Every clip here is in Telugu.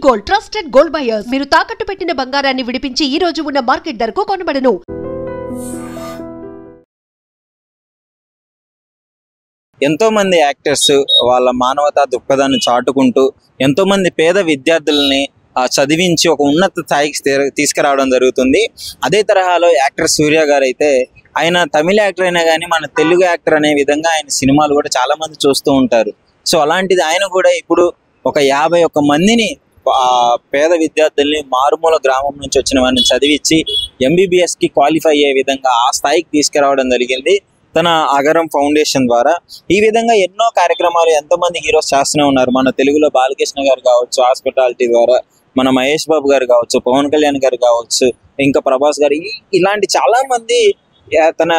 Gold trusted gold buyers. మీరు తాకట్టు పెట్టిన బంగారాన్ని విడిపించి ఈ రోజు ఉన్న మార్కెట్ ధరకు కొనబడను. ఎంతో మంది యాక్టర్స్ వాళ్ళ మానవతా దృక్పథాన్ని చాటుకుంటూ ఎంతో మంది పేద విద్యార్థుల్ని చదివించి ఒక ఉన్నత స్థాయికి తీసుకురావడం జరుగుతుంది. అదే తరహాలో యాక్టర్ సూర్య గారు అయితే ఆయన తమిళ యాక్టర్ అయినా కానీ మన తెలుగు యాక్టర్ అనే విధంగా ఆయన సినిమాలు కూడా చాలా మంది చూస్తూ ఉంటారు. సో అలాంటిది ఆయన కూడా ఇప్పుడు ఒక 51 మందిని పేద విద్యార్థుల్ని మారుమూల గ్రామం నుంచి వచ్చిన వారిని చదివించి ఎంబీబీఎస్కి క్వాలిఫై అయ్యే విధంగా ఆ స్థాయికి తీసుకురావడం జరిగింది తన అగరం ఫౌండేషన్ ద్వారా. ఈ విధంగా ఎన్నో కార్యక్రమాలు ఎంతోమంది హీరోస్ చేస్తూనే ఉన్నారు. మన తెలుగులో బాలకృష్ణ గారు కావచ్చు హాస్పిటాలిటీ ద్వారా, మన మహేష్ బాబు గారు కావచ్చు, పవన్ కళ్యాణ్ గారు కావచ్చు, ఇంకా ప్రభాస్ గారు, ఇలాంటి చాలా మంది తన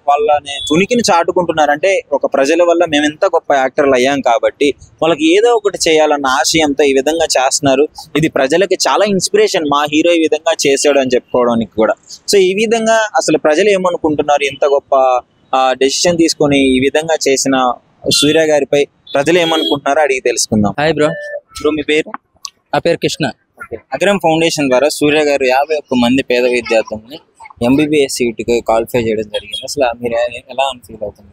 వాళ్ళని ఉనికిని చాటుకుంటున్నారు. అంటే ఒక ప్రజల వల్ల మేము ఎంత గొప్ప యాక్టర్లు అయ్యాం కాబట్టి వాళ్ళకి ఏదో ఒకటి చేయాలన్న ఆశయంతో ఈ విధంగా చేస్తున్నారు. ఇది ప్రజలకి చాలా ఇన్స్పిరేషన్, మా హీరో ఈ విధంగా చేసాడు అని చెప్పుకోవడానికి కూడా. సో ఈ విధంగా అసలు ప్రజలు ఏమనుకుంటున్నారు, ఇంత గొప్ప డెసిషన్ తీసుకొని ఈ విధంగా చేసిన సూర్య గారిపై ప్రజలు ఏమనుకుంటున్నారో అడిగి తెలుసుకుందాం. Hi bro. మీ పేరు? నా పేరు కృష్ణ. అగ్రం ఫౌండేషన్ ద్వారా సూర్య గారు 51 మంది పేద విద్యార్థుల్ని ఎంబీబీఎస్ సీట్కి క్వాలిఫై చేయడం జరిగింది. అసలు మీరు ఎలా ఫీల్ అవుతుంది?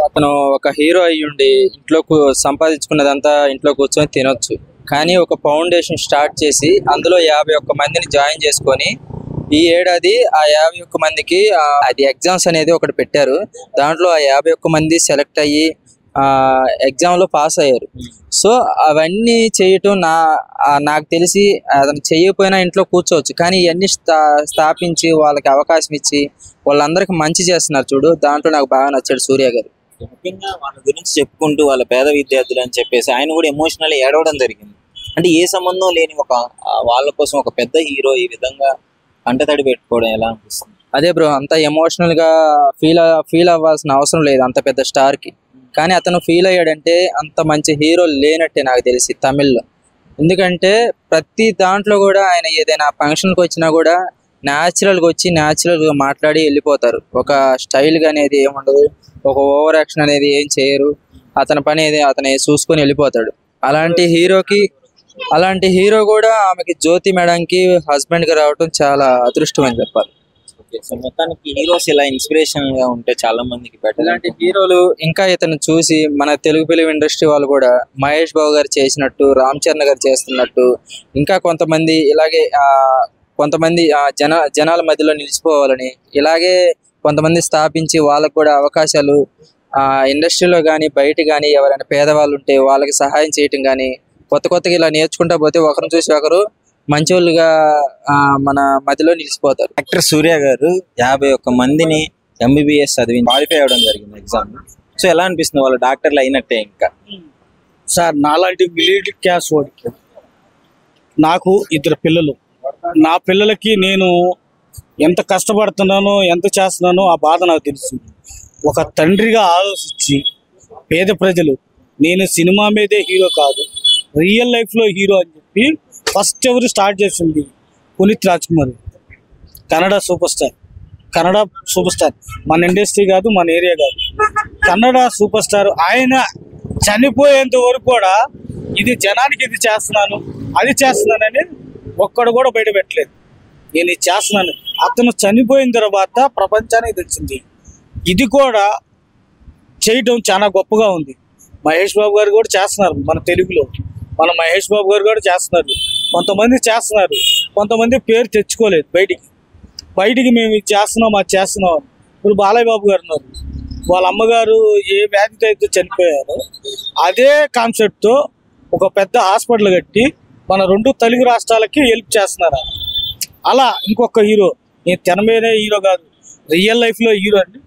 అతను ఒక హీరో అయ్యుండి ఇంట్లో సంపాదించుకున్నదంతా ఇంట్లో కూర్చొని తినొచ్చు, కానీ ఒక ఫౌండేషన్ స్టార్ట్ చేసి అందులో 51 మందిని జాయిన్ చేసుకొని ఈ ఏడాది ఆ 51 మందికి అది ఎగ్జామ్స్ అనేది ఒకటి పెట్టారు. దాంట్లో ఆ 51 మంది సెలెక్ట్ అయ్యి ఎగ్జామ్లో పాస్ అయ్యారు. సో అవన్నీ చేయటం నాకు తెలిసి అతను చేయకపోయినా ఇంట్లో కూర్చోవచ్చు, కానీ ఇవన్నీ స్థాపించి వాళ్ళకి అవకాశం ఇచ్చి వాళ్ళందరికీ మంచి చేస్తున్నారు చూడు, దాంట్లో నాకు బాగా నచ్చాడు సూర్య గారు. ముఖ్యంగా వాళ్ళ గురించి చెప్పుకుంటూ వాళ్ళ పేద విద్యార్థులు అని చెప్పేసి ఆయన కూడా ఎమోషనల్ ఏడవడం జరిగింది. అంటే ఏ సంబంధం లేని వాళ్ళ కోసం ఒక పెద్ద హీరో ఈ విధంగా కంటతడి పెట్టుకోవడం ఎలా అనిపిస్తుంది? అదే బ్రో, అంత ఎమోషనల్గా ఫీల్ అవ్వాల్సిన అవసరం లేదు అంత పెద్ద స్టార్కి, కానీ అతను ఫీల్ అయ్యాడంటే అంత మంచి హీరో లేనట్టే నాకు తెలిసి తమిళ్లో. ఎందుకంటే ప్రతి దాంట్లో కూడా ఆయన ఏదైనా ఫంక్షన్కి వచ్చినా కూడా న్యాచురల్గా వచ్చి న్యాచురల్గా మాట్లాడి వెళ్ళిపోతారు. ఒక స్టైల్గా అనేది ఏముండదు, ఒక ఓవర్ యాక్షన్ అనేది ఏం చేయరు. అతని పని అతను చూసుకొని వెళ్ళిపోతాడు. అలాంటి హీరో కూడా ఆమెకి జ్యోతి మేడంకి హస్బెండ్గా రావటం చాలా అదృష్టం అని చెప్పాలి. సో మొత్తానికి హీరోస్ ఇలా ఇన్స్పిరేషన్ గా ఉంటే చాలా మందికి బెటర్. ఇలాంటి హీరోలు ఇంకా ఇతను చూసి మన తెలుగు ఫిలిం ఇండస్ట్రీ వాళ్ళు కూడా మహేష్ బాబు గారు చేసినట్టు, రామ్ చరణ్ గారు చేస్తున్నట్టు, ఇంకా కొంతమంది ఇలాగే కొంతమంది జనాల మధ్యలో నిలిచిపోవాలని ఇలాగే కొంతమంది స్థాపించి వాళ్ళకు కూడా అవకాశాలు ఇండస్ట్రీలో కానీ బయట కానీ ఎవరైనా పేదవాళ్ళు ఉంటే వాళ్ళకి సహాయం చేయటం కానీ కొత్తగా ఇలా నేర్చుకుంటా పోతే ఒకరిని చూసి ఒకరు మంచోళ్ళుగా మన మధ్యలో నిలిచిపోతారు. యాక్టర్ సూర్య గారు 51 మందిని ఎంబీబీఎస్ చదివి క్వాలిఫై అవ్వడం జరిగింది ఎగ్జామ్. సో ఎలా అనిపిస్తుంది, వాళ్ళు డాక్టర్లు అయినట్టే? ఇంకా సార్ నాలాంటి మిడిల్ క్లాస్ వాడికి నాకు 2 పిల్లలు, నా పిల్లలకి నేను ఎంత కష్టపడుతున్నానో ఎంత చేస్తున్నానో ఆ బాధ నాకు తెలుసు. ఒక తండ్రిగా ఆలోచించి పేద ప్రజలు, నేను సినిమా మీదే హీరో కాదు రియల్ లైఫ్లో హీరో అని చెప్పి ఫస్ట్ ఎవరు స్టార్ట్ చేసింది పునీత్ రాజ్ కుమార్, కన్నడ సూపర్ స్టార్. మన ఇండస్ట్రీ కాదు, మన ఏరియా కాదు, కన్నడ సూపర్ స్టార్. ఆయన చనిపోయేంత వరకు కూడా ఇది జనానికి ఇది చేస్తున్నాను అది చేస్తున్నానని ఒక్కడు కూడా బయట పెట్టలేదు. నేను ఇది చేస్తున్నాను. అతను చనిపోయిన తర్వాత ప్రపంచానికి తెచ్చింది. ఇది కూడా చేయటం చాలా గొప్పగా ఉంది. మహేష్ బాబు గారు కూడా చేస్తున్నారు మన తెలుగులో. మన మహేష్ బాబు గారు కూడా చేస్తున్నారు. కొంతమంది చేస్తున్నారు, కొంతమంది పేరు తెచ్చుకోలేదు బయటికి మేము ఇది చేస్తున్నాం అది చేస్తున్నాం. ఇప్పుడు బాలయ్య బాబు గారు ఉన్నారు, వాళ్ళ అమ్మగారు ఏ వ్యాధితో అయితే చనిపోయారో అదే కాన్సెప్ట్తో ఒక పెద్ద హాస్పిటల్ కట్టి మన 2 తెలుగు రాష్ట్రాలకి హెల్ప్ చేస్తున్నారు. అలా ఇంకొక హీరో, నేను తెర మీదే హీరో కాదు రియల్ లైఫ్లో హీరో అండి.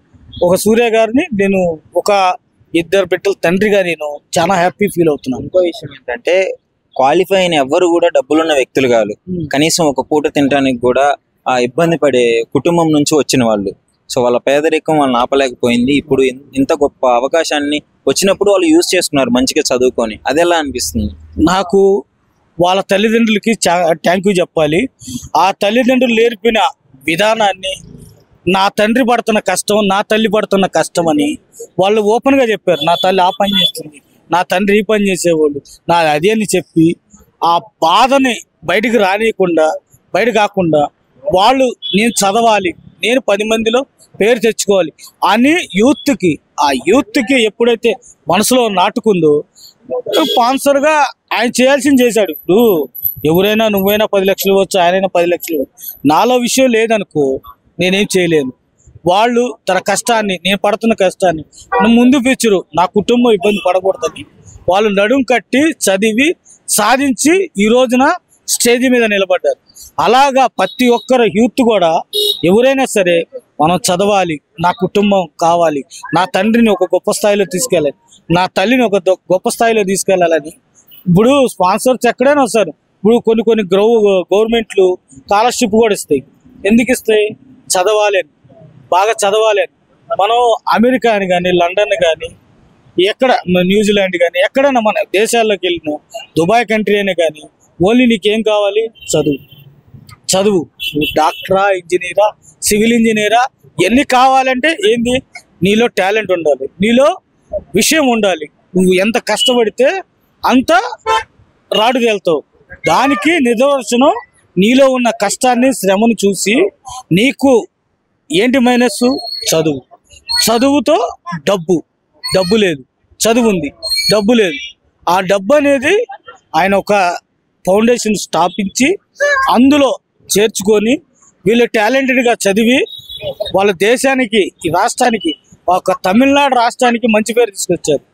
ఒక సూర్య గారిని నేను ఒక 2 బిడ్డల తండ్రిగా నేను చాలా హ్యాపీ ఫీల్ అవుతున్నాను. ఇంకో విషయం ఏంటంటే క్వాలిఫై అయిన ఎవ్వరు కూడా డబ్బులున్న వ్యక్తులు కాదు, కనీసం ఒక పూట తినడానికి కూడా ఇబ్బంది పడే కుటుంబం నుంచి వచ్చిన వాళ్ళు. సో వాళ్ళ పేదరికం వాళ్ళని ఆపలేకపోయింది. ఇప్పుడు ఇంత గొప్ప అవకాశాన్ని వచ్చినప్పుడు వాళ్ళు యూజ్ చేసుకున్నారు మంచిగా చదువుకొని. అది ఎలా అనిపిస్తుంది? నాకు వాళ్ళ తల్లిదండ్రులకి థ్యాంక్ యూ చెప్పాలి. ఆ తల్లిదండ్రులు నేర్పిన విధానాన్ని, నా తండ్రి పడుతున్న కష్టం, నా తల్లి పడుతున్న కష్టం అని వాళ్ళు ఓపెన్గా చెప్పారు. నా తల్లి ఆ పని చేస్తుంది, నా తండ్రి ఈ పని చేసేవాళ్ళు, నా అదే అని చెప్పి ఆ బాధని బయటికి రానియకుండా బయట కాకుండా వాళ్ళు నేను చదవాలి, నేను 10 మందిలో పేరు తెచ్చుకోవాలి అని ఆ యూత్కి ఎప్పుడైతే మనసులో నాటుకుందో స్పాన్సర్గా ఆయన చేయాల్సింది చేశాడు. ఇప్పుడు ఎవరైనా నువ్వైనా 10 లక్షలు ఇవ్వచ్చు, ఆయనైనా 10 లక్షలు ఇవ్వచ్చు. నాలో విషయం లేదనుకో నేనేం చేయలేను. వాళ్ళు తన కష్టాన్ని, నేను పడుతున్న కష్టాన్ని ముందు పిచ్చరు నా కుటుంబం ఇబ్బంది పడకూడదని వాళ్ళు నడుం కట్టి చదివి సాధించి ఈ రోజున స్టేజ్ మీద నిలబడ్డారు. అలాగా ప్రతి ఒక్కరు యూత్ కూడా ఎవరైనా సరే మనం చదవాలి, నా కుటుంబం కావాలి, నా తండ్రిని ఒక గొప్ప స్థాయిలో తీసుకెళ్ళాలి, నా తల్లిని ఒక గొప్ప స్థాయిలో తీసుకెళ్ళాలని. ఇప్పుడు స్పాన్సర్స్ ఎక్కడైనా వస్తారు. ఇప్పుడు కొన్ని గవర్నమెంట్లు స్కాలర్షిప్ కూడా ఇస్తాయి. ఎందుకు ఇస్తాయి? చదవాలి అని, బాగా చదవాలి అని. మనం అమెరికా అని కానీ, లండన్ కానీ, ఎక్కడ న్యూజిలాండ్ కానీ ఎక్కడైనా మన దేశాల్లోకి వెళ్ళినా, దుబాయ్ కంట్రీ అయినా కానీ ఓన్లీ నీకేం కావాలి? చదువు. నువ్వు డాక్టరా, ఇంజనీరా, సివిల్ ఇంజనీరా, ఎన్ని కావాలంటే ఏంది? నీలో టాలెంట్ ఉండాలి, నీలో విషయం ఉండాలి. నువ్వు ఎంత కష్టపడితే అంత రాడుకెళ్తావు. దానికి నిదర్శనం నీలో ఉన్న కష్టాన్ని, శ్రమను చూసి నీకు ఏంటి మైనస్? చదువు. చదువుతో డబ్బు లేదు, చదువు ఉంది, డబ్బు లేదు. ఆ డబ్బు అనేది ఆయన ఒక ఫౌండేషన్ స్థాపించి అందులో చేర్చుకొని వీళ్ళు టాలెంటెడ్గా చదివి వాళ్ళ దేశానికి, ఈ రాష్ట్రానికి, ఒక తమిళనాడు రాష్ట్రానికి మంచి పేరు తీసుకొచ్చారు.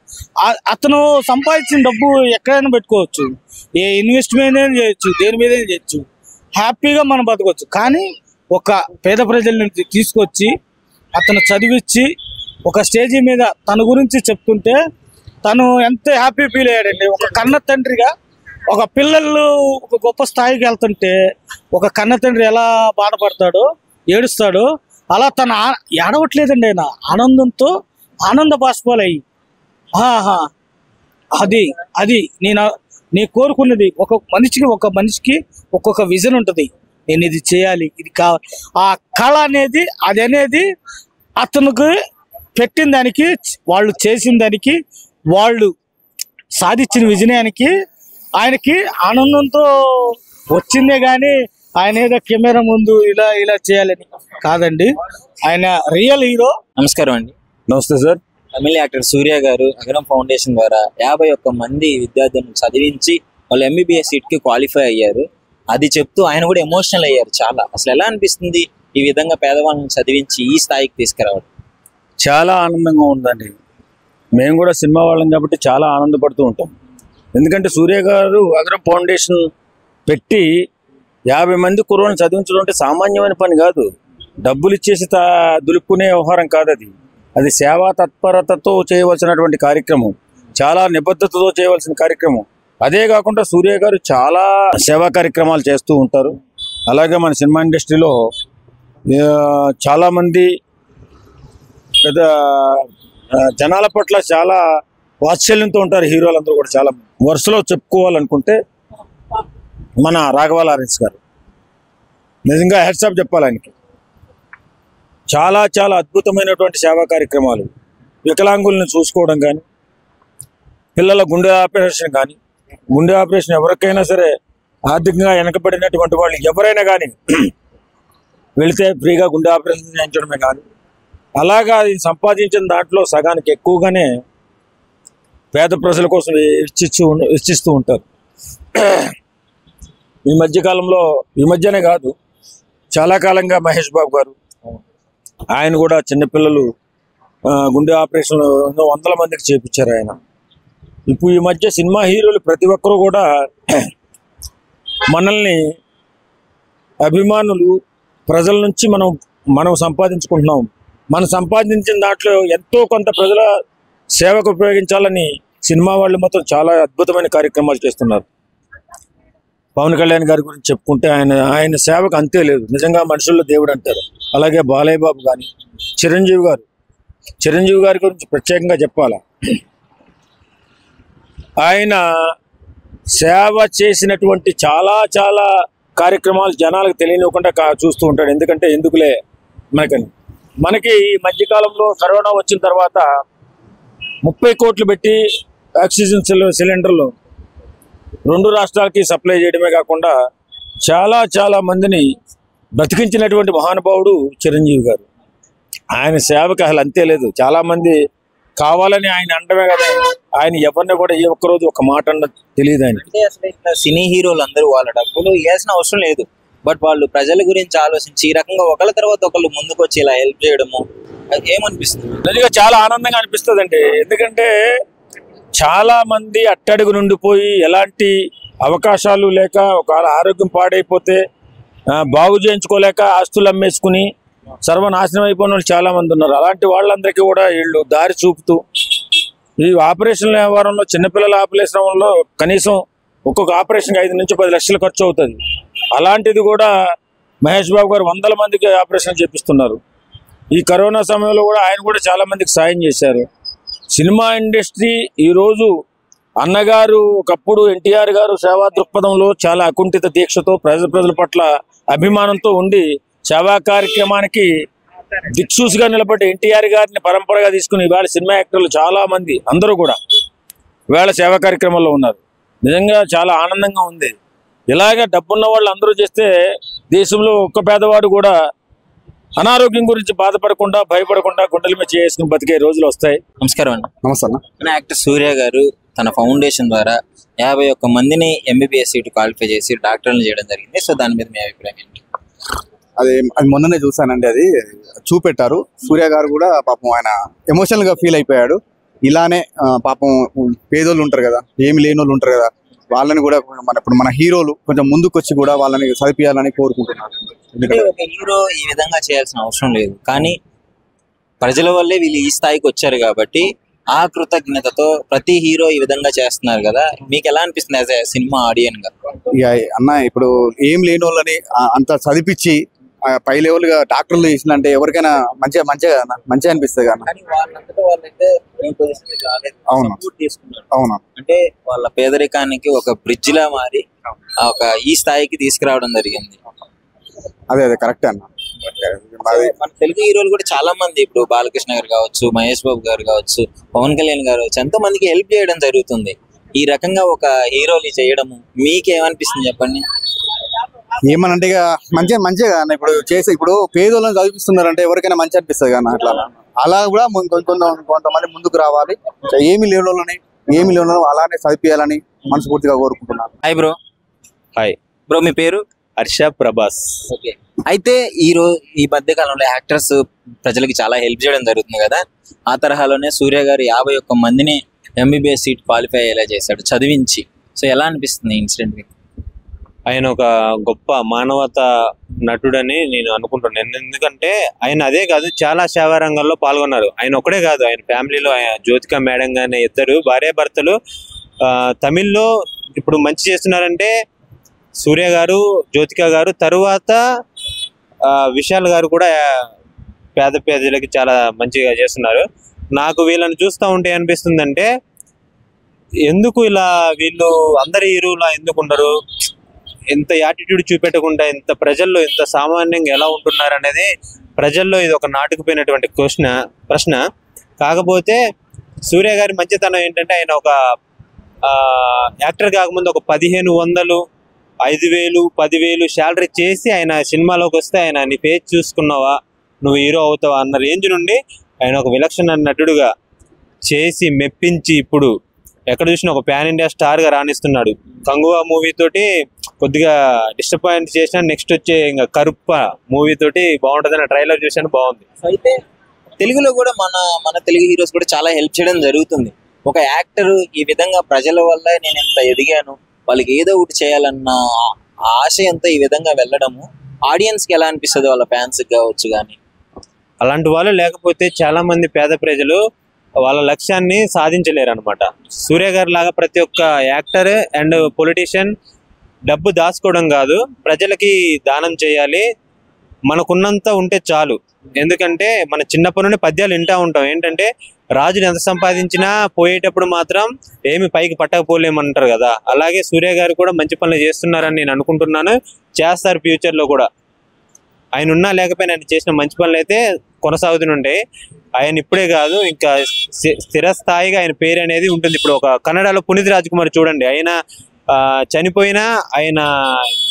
అతను సంపాదించిన డబ్బు ఎక్కడైనా పెట్టుకోవచ్చు, ఏ ఇన్వెస్ట్మెంట్ అయినా చేయొచ్చు, దేని మీద చేయొచ్చు, హ్యాపీగా మనం బతకొచ్చు. కానీ ఒక పేద ప్రజల్ని తీసుకొచ్చి అతను చదివించి ఒక స్టేజీ మీద తన గురించి చెప్తుంటే తను ఎంత హ్యాపీ ఫీల్ అయ్యాడండి. ఒక కన్న తండ్రిగా ఒక పిల్లలు ఒక గొప్ప స్థాయికి వెళ్తుంటే ఒక కన్న తండ్రి ఎలా బాధపడతాడో, ఏడుస్తాడో, అలా తను ఏడవట్లేదండి. ఆయన ఆనందంతో ఆనంద బాష్పాలయ్యి అది నేను కోరుకున్నది. ఒక మనిషికి ఒక్కొక్క విజన్ ఉంటుంది. నేను ఇది చేయాలి, ఇది కావాలి. ఆ కళ అనేది అనేది అతనికి పెట్టిన దానికి, వాళ్ళు చేసిన దానికి, వాళ్ళు సాధించిన విజయానికి ఆయనకి ఆనందంతో వచ్చిందే కానీ ఆయన ఏదో కెమెరా ముందు ఇలా చేయాలని కాదండి. ఆయన రియల్ హీరో. నమస్కారం అండి. నమస్తే సార్. తమిళ యాక్టర్ సూర్య గారు అగరం ఫౌండేషన్ ద్వారా 51 మంది విద్యార్థులను చదివించి వాళ్ళు MBBS సీట్కి క్వాలిఫై అయ్యారు. అది చెప్తూ ఆయన కూడా ఎమోషనల్ అయ్యారు చాలా. అసలు ఎలా అనిపిస్తుంది ఈ విధంగా పేదవాళ్ళని చదివించి ఈ స్థాయికి తీసుకురావడం? చాలా ఆనందంగా ఉందండి. మేము కూడా సినిమా వాళ్ళం కాబట్టి చాలా ఆనందపడుతూ ఉంటాం. ఎందుకంటే సూర్య గారు అగరం ఫౌండేషన్ పెట్టి 50 మంది కుర్రోళ్ళని చదివించడం అంటే సామాన్యమైన పని కాదు. డబ్బులు ఇచ్చేసి దులుపుకునే వ్యవహారం కాదు. అది సేవా తత్పరతతో చేయవలసినటువంటి కార్యక్రమం, చాలా నిబద్ధతతో చేయవలసిన కార్యక్రమం. అదే కాకుండా సూర్య గారు చాలా సేవా కార్యక్రమాలు చేస్తూ ఉంటారు. అలాగే మన సినిమా ఇండస్ట్రీలో చాలామంది పెద్ద జనాల పట్ల చాలా వాత్సల్యంతో ఉంటారు. హీరోలందరూ కూడా చాలా వరుసలో చెప్పుకోవాలనుకుంటే మన రాఘవ లారెన్స్ గారు నిజంగా హెడ్స్ ఆఫ్ చెప్పాలి. ఆయనకి చాలా చాలా అద్భుతమైనటువంటి సేవా కార్యక్రమాలు, వికలాంగుల్ని చూసుకోవడం కానీ, పిల్లల గుండె ఆపరేషన్ కానీ, గుండె ఆపరేషన్ ఎవరికైనా సరే ఆర్థికంగా వెనకబడినటువంటి వాళ్ళు ఎవరైనా కానీ వెళితే ఫ్రీగా గుండె ఆపరేషన్ చేయించడమే కానీ, అలాగా అది సంపాదించిన దాంట్లో సగానికి ఎక్కువగానే పేద ప్రజల కోసం ఇచ్చిస్తూ ఉంటారు. ఈ మధ్యకాలంలో, ఈ మధ్యనే కాదు చాలా కాలంగా మహేష్ బాబు గారు ఆయన కూడా చిన్నపిల్లలు గుండె ఆపరేషన్లు 100 మందికి చేపించారు ఆయన. ఇప్పుడు ఈ మధ్య సినిమా హీరోలు ప్రతి ఒక్కరూ కూడా మనల్ని అభిమానులు ప్రజల నుంచి మనం సంపాదించుకుంటున్నాం. మనం సంపాదించిన దాంట్లో ఎంతో కొంత ప్రజల సేవకు ఉపయోగించాలని సినిమా వాళ్ళు మాత్రం చాలా అద్భుతమైన కార్యక్రమాలు చేస్తున్నారు. పవన్ కళ్యాణ్ గారి గురించి చెప్పుకుంటే ఆయన సేవకు అంతే లేదు. నిజంగా మనుషుల్లో దేవుడు అంటారు. అలాగే బాలయ్య బాబు కానీ, చిరంజీవి గారి గురించి ప్రత్యేకంగా చెప్పాలా. ఆయన సేవ చేసినటువంటి చాలా చాలా కార్యక్రమాలు జనాలకు తెలియనివ్వకుండా చూస్తూ ఉంటాడు. ఎందుకంటే ఎందుకులే మనకి ఈ మధ్యకాలంలో కరోనా వచ్చిన తర్వాత 30 కోట్లు పెట్టి ఆక్సిజన్ సిలిండర్లు రెండు రాష్ట్రాలకి సప్లై చేయడమే కాకుండా చాలా చాలా మందిని బ్రతికించినటువంటి మహానుభావుడు చిరంజీవి గారు. ఆయన సేవకి అసలు అంతే లేదు. చాలా మంది కావాలని ఆయన అంటమే కదా, ఆయన ఎవరిని కూడా ఏ ఒక్కరోజు ఒక మాట అన్న తెలియదు ఆయన. అంటే అసలు ఇట్లా సినీ హీరోలు అందరూ వాళ్ళ డబ్బులు ఇవ్వాల్సిన అవసరం లేదు, బట్ వాళ్ళు ప్రజల గురించి ఆలోచించి ఈ రకంగా ఒకళ్ళ తర్వాత ఒకళ్ళు ముందుకు వచ్చి ఇలా హెల్ప్ చేయడము ఏమనిపిస్తుంది? నిజంగా చాలా ఆనందంగా అనిపిస్తుంది అండి. ఎందుకంటే చాలా మంది అట్టడుగు నుండిపోయి ఎలాంటి అవకాశాలు లేక ఒకవేళ ఆరోగ్యం పాడైపోతే బాగు చేయించుకోలేక ఆస్తులు అమ్మేసుకుని సర్వనాశనం అయిపోయిన వాళ్ళు చాలా మంది ఉన్నారు. అలాంటి వాళ్ళందరికీ కూడా వీళ్ళు దారి చూపుతూ ఈ ఆపరేషన్ వ్యవహారంలో చిన్నపిల్లల ఆపరేషన్లో కనీసం ఒక్కొక్క ఆపరేషన్కి 5 నుంచి 10 లక్షలు ఖర్చు అవుతుంది. అలాంటిది కూడా మహేష్ బాబు గారు 100 మందికి ఆపరేషన్ చేపిస్తున్నారు. ఈ కరోనా సమయంలో కూడా ఆయన కూడా చాలా మందికి సాయం చేశారు. సినిమా ఇండస్ట్రీ ఈరోజు అన్నగారు ఒకప్పుడు ఎన్టీఆర్ గారు సేవా దృక్పథంలో చాలా అకుంఠిత దీక్షతో ప్రజల పట్ల అభిమానంతో ఉండి సేవా కార్యక్రమానికి దిక్సూసిగా నిలబడి ఎన్టీఆర్ గారిని పరంపరగా తీసుకుని ఇవాళ సినిమా యాక్టర్లు చాలా మంది అందరూ కూడా ఇవాళ సేవా కార్యక్రమాల్లో ఉన్నారు. నిజంగా చాలా ఆనందంగా ఉంది. ఇలాగే డబ్బున్న వాళ్ళు అందరూ చేస్తే దేశంలో ఒక్క పేదవాడు కూడా అనారోగ్యం గురించి బాధపడకుండా భయపడకుండా గుండెల మీద చేసుకుని బతికే రోజులు వస్తాయి. నమస్కారం అండి. నమస్తే అన్న. యాక్టర్ సూర్య గారు తన ఫౌండేషన్ ద్వారా 51 మందిని MBBS సీటు క్వాలిఫై చేసి డాక్టర్లు చేయడం జరిగింది. సో దాని మీద మీ అభిప్రాయం ఏంటి? అది మొన్ననే చూసానండి, అది చూపెట్టారు. సూర్య గారు కూడా పాపం ఆయన ఎమోషనల్ గా ఫీల్ అయిపోయాడు. ఇలానే పాపం పేదోళ్ళు ఉంటారు కదా, ఏమి లేని వాళ్ళు ఉంటారు కదా, వాళ్ళని కూడా ఇప్పుడు మన హీరోలు కొంచెం ముందుకు వచ్చి కూడా వాళ్ళని చదివించాలని కోరుకుంటున్నారు. ఎందుకంటే ఒక హీరో ఈ విధంగా చేయాల్సిన అవసరం లేదు, కానీ ప్రజల వల్లే వీళ్ళు ఈ స్థాయికి వచ్చారు కాబట్టి ఆ కృతజ్ఞతతో ప్రతి హీరో ఈ విధంగా చేస్తున్నారు కదా, మీకు ఎలా అనిపిస్తుంది యాజ్ ఎ సినిమా ఆడియన్ గా? ఇక అన్న ఇప్పుడు ఏం లేని వాళ్ళని అంత చదివించి పై లెవెల్ గా డాక్టర్లు చేసినంటే ఎవరికైనా మంచిగా అనిపిస్తుంది కదా. అవును అవును. అంటే వాళ్ళ పేదరికానికి ఒక బ్రిడ్జ్ లా మారి ఒక ఈ స్థాయికి తీసుకురావడం జరిగింది. అదే కరెక్ట్ అన్న. మన తెలుగు హీరోలు కూడా చాలా మంది, ఇప్పుడు బాలకృష్ణ గారు కావచ్చు, మహేష్ బాబు గారు కావచ్చు, పవన్ కళ్యాణ్ గారు కావచ్చు, ఎంతో మందికి హెల్ప్ చేయడం జరుగుతుంది. ఈ రకంగా ఒక హీరోని చేయడము మీకేమనిపిస్తుంది చెప్పండి? ఏమనంటే ఇక మంచిగా అన్న ఇప్పుడు ఇప్పుడు పేదోళ్ళని చదివిస్తున్నారంటే ఎవరికైనా మంచి అనిపిస్తుంది కదా. అలా కూడా కొంతమంది ముందుకు రావాలి. ఏమి లేని అలానే చదివించాలని మనస్ఫూర్తిగా కోరుకుంటున్నాను. Hi bro. హాయ్ బ్రో, మీ పేరు? హర్ష ప్రభాస్. ఓకే. అయితే ఈ మధ్య కాలంలో యాక్టర్స్ ప్రజలకి చాలా హెల్ప్ చేయడం జరుగుతుంది కదా, ఆ తరహాలోనే సూర్య గారు 51 మందిని MBBS సీట్ క్వాలిఫై అయ్యేలా చేశాడు చదివించి. సో ఎలా అనిపిస్తుంది ఇన్సిడెంట్ మీకు? ఆయన ఒక గొప్ప మానవత నటుడని నేను అనుకుంటున్నాను. ఎందుకంటే ఆయన అదే కాదు, చాలా సేవా రంగాల్లో పాల్గొన్నారు. ఆయన ఒకడే కాదు, ఆయన ఫ్యామిలీలో జ్యోతిక మేడం గానే 2 భార్యాభర్తలు తమిళ్లో ఇప్పుడు మంచి చేస్తున్నారంటే సూర్య గారు, జ్యోతిక గారు, తరువాత విశాల్ గారు కూడా పేద ప్రజలకి చాలా మంచిగా చేస్తున్నారు. నాకు వీళ్ళని చూస్తూ ఉంటే అనిపిస్తుందంటే ఎందుకు ఇలా వీళ్ళు అందరి హీరోలా ఎందుకు ఉండరు, ఎంత యాటిట్యూడ్ చూపెట్టకుండా ఇంత ప్రజల్లో ఇంత సామాన్యంగా ఎలా ఉంటున్నారు అనేది ప్రజల్లో ఇది ఒక నాటుకుపోయినటువంటి ప్రశ్న. కాకపోతే సూర్య గారి మంచితనం ఏంటంటే ఆయన ఒక యాక్టర్ కాకముందు ఒక 1500, 5000, 10,000 శాలరీ చేసి ఆయన సినిమాలోకి వస్తే ఆయన నీ పేజ్ చూసుకున్నావా, నువ్వు హీరో అవుతావా అన్న రేంజ్ నుండి ఆయన ఒక విలక్షణ నటుడుగా చేసి మెప్పించి ఇప్పుడు ఎక్కడ చూసినా ఒక పాన్ ఇండియా స్టార్ గా రాణిస్తున్నాడు. కంగువా మూవీ తోటి కొద్దిగా డిసప్పాయింట్ చేసిన, నెక్స్ట్ వచ్చే ఇంకా కరుప్ప మూవీ తోటి బాగుంటుందని ట్రైలర్ చూసాను, బాగుంది. అయితే తెలుగులో కూడా మన తెలుగు హీరోస్ కూడా చాలా హెల్ప్ చేయడం జరుగుతుంది. ఒక యాక్టర్ ఈ విధంగా ప్రజల వల్ల నేను ఎంత ఎదిగాను, వాళ్ళకి ఏదో ఒకటి చేయాలన్న ఆశయంతో ఈ విధంగా వెళ్ళడము ఆడియన్స్ కి ఎలా అనిపిస్తుంది, వాళ్ళ ఫ్యాన్స్ కావచ్చు. కానీ అలాంటి వాళ్ళు లేకపోతే చాలా మంది పేద ప్రజలు వాళ్ళ లక్ష్యాన్ని సాధించలేరు అనమాట. సూర్య గారి లాగా ప్రతి ఒక్క యాక్టర్ అండ్ పొలిటీషియన్ డబ్బు దాచుకోవడం కాదు, ప్రజలకి దానం చేయాలి, మనకున్నంత ఉంటే చాలు. ఎందుకంటే మన చిన్నప్పటి నుండి పద్యాలు వింటూ ఉంటాం, ఏంటంటే రాజుని ఎంత సంపాదించినా పోయేటప్పుడు మాత్రం ఏమి పైకి పట్టకపోలేమంటారు కదా. అలాగే సూర్య గారు కూడా మంచి పనులు చేస్తున్నారని నేను అనుకుంటున్నాను, చేస్తారు ఫ్యూచర్లో కూడా. ఆయన ఉన్నా లేకపోయినా ఆయన చేసిన మంచి పనులు అయితే కొనసాగుతుంటాయి. ఆయన ఇప్పుడే కాదు, ఇంకా స్థిరస్థాయిగా ఆయన పేరు అనేది ఉంటుంది. ఇప్పుడు ఒక కన్నడలో పునీత్ రాజ్ కుమార్ చూడండి, ఆయన చనిపోయినా ఆయన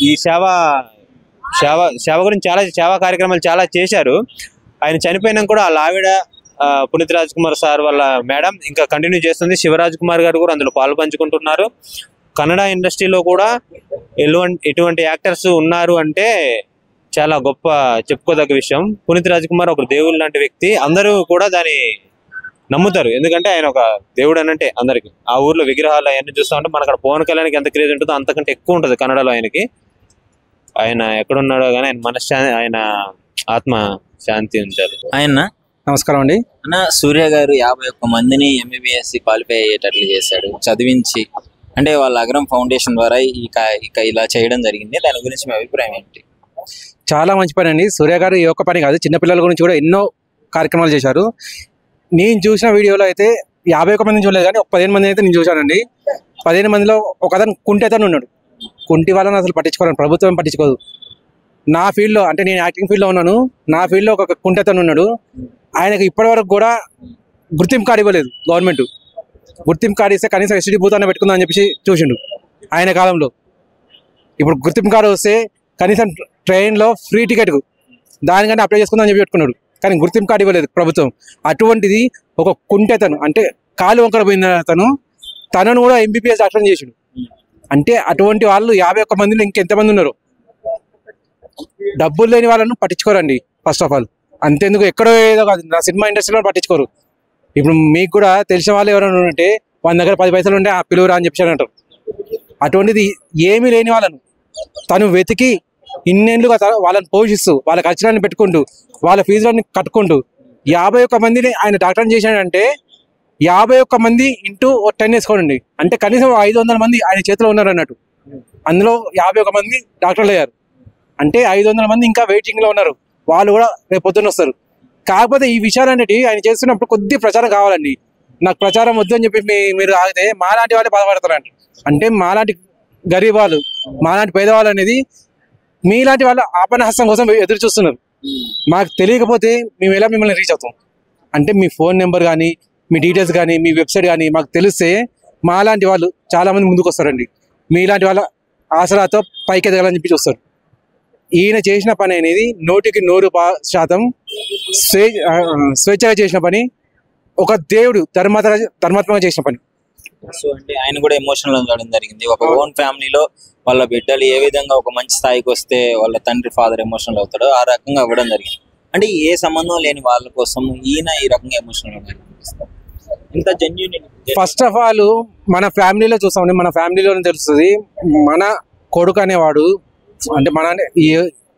ఈ సేవ గురించి చాలా సేవా కార్యక్రమాలు చాలా చేశారు. ఆయన చనిపోయినా కూడా వాళ్ళ ఆవిడ పునీత్ రాజ్ కుమార్ సార్ వాళ్ళ మేడం ఇంకా కంటిన్యూ చేస్తుంది. శివరాజ్ కుమార్ గారు కూడా అందులో పాలు పంచుకుంటున్నారు. కన్నడ ఇండస్ట్రీలో కూడా ఎటువంటి యాక్టర్స్ ఉన్నారు అంటే చాలా గొప్ప చెప్పుకోదగ్గ విషయం. పునీత్ రాజ్ కుమార్ ఒక దేవుడు లాంటి వ్యక్తి. అందరూ కూడా దాన్ని నమ్ముతారు, ఎందుకంటే ఆయన ఒక దేవుడు అనంటే అందరికి. ఆ ఊర్లో విగ్రహాలు అవన్నీ చూస్తూ ఉంటే మనకు అక్కడ పవన్ కళ్యాణ్కి ఎంత క్రేజ్ ఉంటుందో అంతకంటే ఎక్కువ ఉంటుంది కన్నడలో ఆయనకి. ఆయన ఎక్కడున్నాడో కానీ ఆయన మనశ్శాంతి, ఆయన ఆత్మ శాంతి ఉంచారు. ఆయన నమస్కారం అండి. అన్న, సూర్య గారు 51 మందిని MBBS క్వాలిఫై అయ్యేటట్లు చేశాడు, చదివించి. అంటే వాళ్ళ అగ్రం ఫౌండేషన్ ద్వారా ఇక ఇలా చేయడం జరిగింది. దాని గురించి మీ అభిప్రాయం ఏంటి? చాలా మంచి పని అండి. సూర్య గారు ఈ ఒక్క పని కాదు, చిన్నపిల్లల గురించి కూడా ఎన్నో కార్యక్రమాలు చేశారు. నేను చూసిన వీడియోలో అయితే 51 మందిని చూడలేదు, కానీ ఒక 15 మంది అయితే నేను చూశానండి. 15 మందిలో ఒక అతను కుంటి అతను ఉన్నాడు. కుంటి వాళ్ళని అసలు పట్టించుకోవాలి, ప్రభుత్వం పట్టించుకోదు. నా ఫీల్డ్లో అంటే నేను యాక్టింగ్ ఫీల్డ్లో ఉన్నాను, నా ఫీల్డ్లో ఒక కుంటి అతను ఉన్నాడు. ఆయనకు ఇప్పటివరకు కూడా గుర్తింపు కార్డు ఇవ్వలేదు గవర్నమెంట్. గుర్తింపు కార్డు ఇస్తే కనీసం ఎస్టీడీ బూత్ అన్న పెట్టుకుందాం అని చెప్పేసి చూసిండు ఆయన కాలంలో. ఇప్పుడు గుర్తింపు కార్డు వస్తే కనీసం ట్రైన్లో ఫ్రీ టికెట్ దానికంటే అప్లై చేసుకుందాం అని చెప్పి పెట్టుకున్నాడు, కానీ గుర్తింపు కార్డు ఇవ్వలేదు ప్రభుత్వం. అటువంటిది ఒక కుంటి అతను, అంటే కాలు వంకర పోయిన అతను, తనను కూడా MBBS డాక్టర్ చేసిండు. అంటే అటువంటి వాళ్ళు 51 మందిలో ఇంకెంతమంది ఉన్నారు? డబ్బులు లేని వాళ్ళను పట్టించుకోరండి ఫస్ట్ ఆఫ్ ఆల్. అంతేందుకు ఎక్కడో ఏదో కాదు, నా సినిమా ఇండస్ట్రీలో పట్టించుకోరు. ఇప్పుడు మీకు కూడా తెలిసిన వాళ్ళు ఎవరైనా ఉంటే వాళ్ళ దగ్గర 10 పైసలు ఉంటే ఆ పిలువురా అని చెప్పి అంటారు. అటువంటిది ఏమీ లేని వాళ్ళను తను వెతికి ఇన్నేళ్ళుగా వాళ్ళని పోషిస్తూ వాళ్ళ ఖర్చులన్నీ పెట్టుకుంటూ వాళ్ళ ఫీజులన్నీ కట్టుకుంటూ 51 మందిని ఆయన డాక్టర్ని చేశాడంటే 51 మంది ఇంటూ 10 వేసుకోండి, అంటే కనీసం 500 మంది ఆయన చేతిలో ఉన్నారు అన్నట్టు. అందులో 51 మంది డాక్టర్లు అయ్యారు అంటే 500 మంది ఇంకా వెయిటింగ్లో ఉన్నారు. వాళ్ళు కూడా రేపు పొద్దున్న వస్తారు. కాకపోతే ఈ విషయాలన్నిటి ఆయన చేస్తున్నప్పుడు కొద్ది ప్రచారం కావాలండి. నాకు ప్రచారం వద్దు అని చెప్పి మీరు ఆగితే మాలాంటి వాళ్ళే బాధపడతారంట. అంటే మాలాంటి గరీబ్ వాళ్ళు, మాలాంటి పేదవాళ్ళు అనేది మీలాంటి వాళ్ళ ఆపనహస్తం కోసం ఎదురు చూస్తున్నారు. మాకు తెలియకపోతే మేము ఎలా మిమ్మల్ని రీచ్ అవుతాం? అంటే మీ ఫోన్ నెంబర్ కానీ, మీ డీటెయిల్స్ కానీ, మీ వెబ్సైట్ కానీ మాకు తెలిస్తే మాలాంటి వాళ్ళు చాలామంది ముందుకు వస్తారండి. మీలాంటి వాళ్ళ ఆసరాతో పైకి ఎదగాలని చెప్పి చూస్తారు. ఈయన చేసిన పని అనేది 100% స్వేచ్ఛగా చేసిన పని, ఒక దేవుడు ధర్మాత్మకంగా చేసిన పని. సో అంటే ఆయన కూడా ఎమోషనల్ ఉండడం జరిగింది. ఒక ఓన్ ఫ్యామిలీలో వాళ్ళ బిడ్డలు ఏ విధంగా ఒక మంచి స్థాయికి వస్తే వాళ్ళ తండ్రి ఫాదర్ ఎమోషనల్ అవుతాడో ఆ రకంగా అవ్వడం జరిగింది. అంటే ఏ సంబంధం లేని వాళ్ళ కోసం ఈయన ఈ రకంగా ఎమోషనల్ ఇంత జెన్యూన్. ఫస్ట్ ఆఫ్ ఆల్ మన ఫ్యామిలీలో చూస్తామండి, మన ఫ్యామిలీలోనే తెలుస్తుంది. మన కొడుకు అనేవాడు అంటే మన ఈ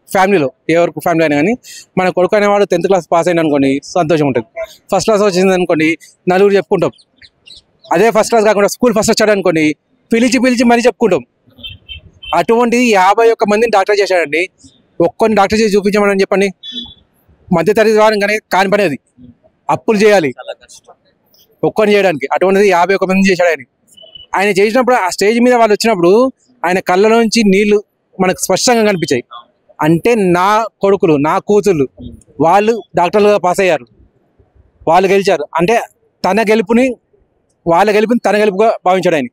ఫ్యామిలీలో ఎవరికి ఫ్యామిలీ అయినా కానీ మన కొడుకు అనేవాడు 10th క్లాస్ పాస్ అయిన అనుకోండి సంతోషం ఉంటుంది. ఫస్ట్ క్లాస్ వచ్చింది అనుకోండి నలుగురు చెప్పుకుంటాం. అదే ఫస్ట్ క్లాస్ కాకుండా స్కూల్ ఫస్ట్ వచ్చాడు అనుకోండి పిలిచి మరీ చెప్పుకుంటాం. అటువంటిది 51 మందిని డాక్టర్ చేశాడండి. ఒక్కొని డాక్టర్ చేసి చూపించమని చెప్పండి, మధ్యతరగతి వారం కానీ కాని పని అది. అప్పులు చేయాలి ఒక్కొని చేయడానికి. అటువంటిది 51 మంది చేశాడు ఆయన. ఆయన చేసినప్పుడు ఆ స్టేజ్ మీద వాళ్ళు వచ్చినప్పుడు ఆయన కళ్ళ నుంచి నీళ్లు మనకు స్పష్టంగా కనిపించాయి. అంటే నా కొడుకులు, నా కూతుళ్ళు వాళ్ళు డాక్టర్లుగా పాస్ అయ్యారు, వాళ్ళు గెలిచారు. అంటే తన గెలుపుని తన గెలుపుగా భావించాడు ఆయన.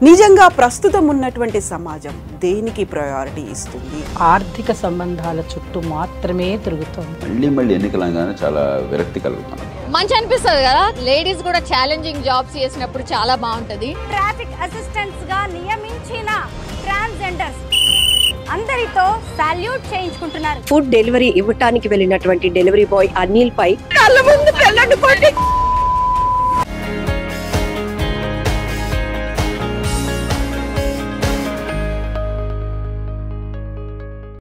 నిజంగా ప్రస్తుతం ఉన్నటువంటి సమాజం దేనికి ప్రయారిటీ ఇస్తుంది? ఆర్థిక సంబంధాల చుట్టూ మాత్రమే తిరుగుతుంది. మళ్ళీ ఎన్నికలంగానే చాలా విరక్తి కలుగుతాం. మంచి అనిపిస్తుంది కదా, లేడీస్ కూడా ఛాలెంజింగ్ జాబ్స్ చేసినప్పుడు చాలా బాగుంటది. ట్రాఫిక్ అసిస్టెంట్స్ గా నియమించిన ట్రాన్స్జెండర్స్ అందరితో సాల్యూట్ చేయించుకుంటున్నారు. ఫుడ్ డెలివరీ ఇవ్వటానికి వెళ్ళినటువంటి డెలివరీ బాయ్ అనిల్ పై కళ్ళ ముందు పెళ్ళండి